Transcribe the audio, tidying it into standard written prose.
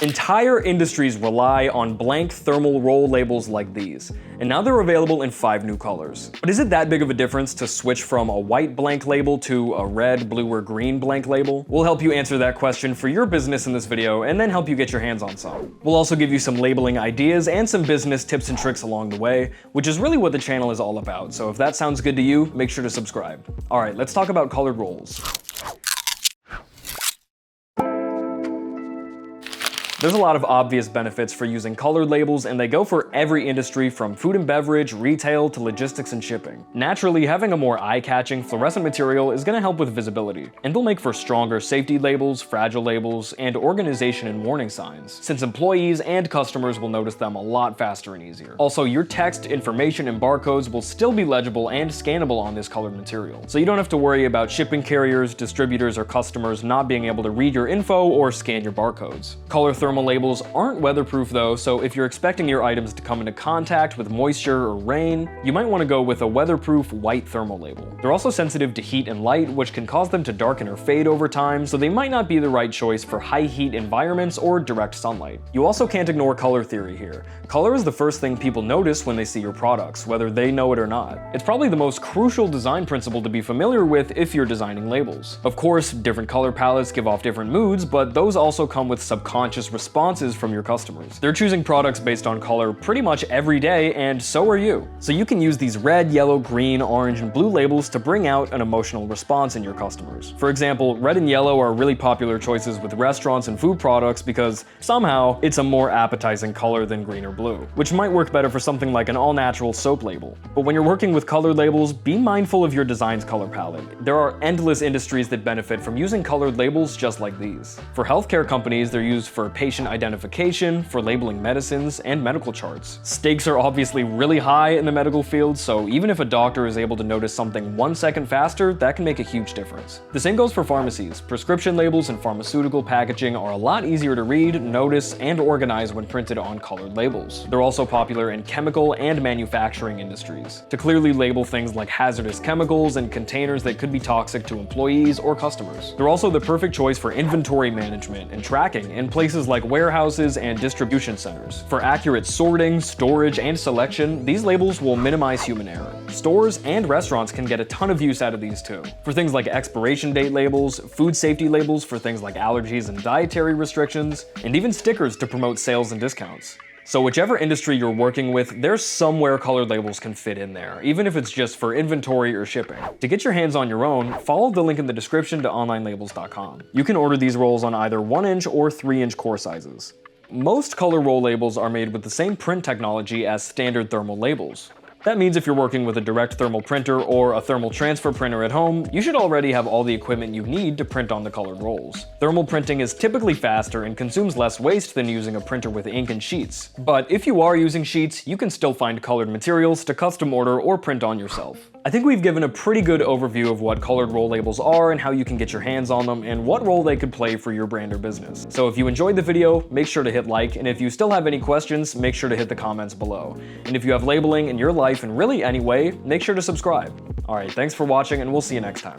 Entire industries rely on blank thermal roll labels like these, and now they're available in 5 new colors. But is it that big of a difference to switch from a white blank label to a red, blue, or green blank label? We'll help you answer that question for your business in this video and then help you get your hands on some. We'll also give you some labeling ideas and some business tips and tricks along the way, which is really what the channel is all about. So if that sounds good to you, make sure to subscribe. All right, let's talk about colored rolls. There's a lot of obvious benefits for using colored labels, and they go for every industry from food and beverage, retail, to logistics and shipping. Naturally, having a more eye-catching fluorescent material is going to help with visibility, and they'll make for stronger safety labels, fragile labels, and organization and warning signs, since employees and customers will notice them a lot faster and easier. Also, your text, information, and barcodes will still be legible and scannable on this colored material, so you don't have to worry about shipping carriers, distributors, or customers not being able to read your info or scan your barcodes. Color thermal labels aren't weatherproof though, so if you're expecting your items to come into contact with moisture or rain, you might want to go with a weatherproof white thermal label. They're also sensitive to heat and light, which can cause them to darken or fade over time, so they might not be the right choice for high heat environments or direct sunlight. You also can't ignore color theory here. Color is the first thing people notice when they see your products, whether they know it or not. It's probably the most crucial design principle to be familiar with if you're designing labels. Of course, different color palettes give off different moods, but those also come with subconscious responses from your customers. They're choosing products based on color pretty much every day, and so are you. So you can use these red, yellow, green, orange, and blue labels to bring out an emotional response in your customers. For example, red and yellow are really popular choices with restaurants and food products because somehow it's a more appetizing color than green or blue, which might work better for something like an all-natural soap label. But when you're working with colored labels, be mindful of your design's color palette. There are endless industries that benefit from using colored labels just like these. For healthcare companies, they're used for patient identification, for labeling medicines, and medical charts. Stakes are obviously really high in the medical field, so even if a doctor is able to notice something 1 second faster, that can make a huge difference. The same goes for pharmacies. Prescription labels and pharmaceutical packaging are a lot easier to read, notice, and organize when printed on colored labels. They're also popular in chemical and manufacturing industries, to clearly label things like hazardous chemicals and containers that could be toxic to employees or customers. They're also the perfect choice for inventory management and tracking in places like warehouses and distribution centers. For accurate sorting, storage, and selection, these labels will minimize human error. Stores and restaurants can get a ton of use out of these too. For things like expiration date labels, food safety labels for things like allergies and dietary restrictions, and even stickers to promote sales and discounts. So whichever industry you're working with, there's somewhere colored labels can fit in there, even if it's just for inventory or shipping. To get your hands on your own, follow the link in the description to OnlineLabels.com. You can order these rolls on either 1-inch or 3-inch core sizes. Most color roll labels are made with the same print technology as standard thermal labels. That means if you're working with a direct thermal printer or a thermal transfer printer at home, you should already have all the equipment you need to print on the colored rolls. Thermal printing is typically faster and consumes less waste than using a printer with ink and sheets. But if you are using sheets, you can still find colored materials to custom order or print on yourself. I think we've given a pretty good overview of what colored roll labels are and how you can get your hands on them and what role they could play for your brand or business. So if you enjoyed the video, make sure to hit like, and if you still have any questions, make sure to hit the comments below. And if you have labeling in your life in really any way, make sure to subscribe. Alright, thanks for watching, and we'll see you next time.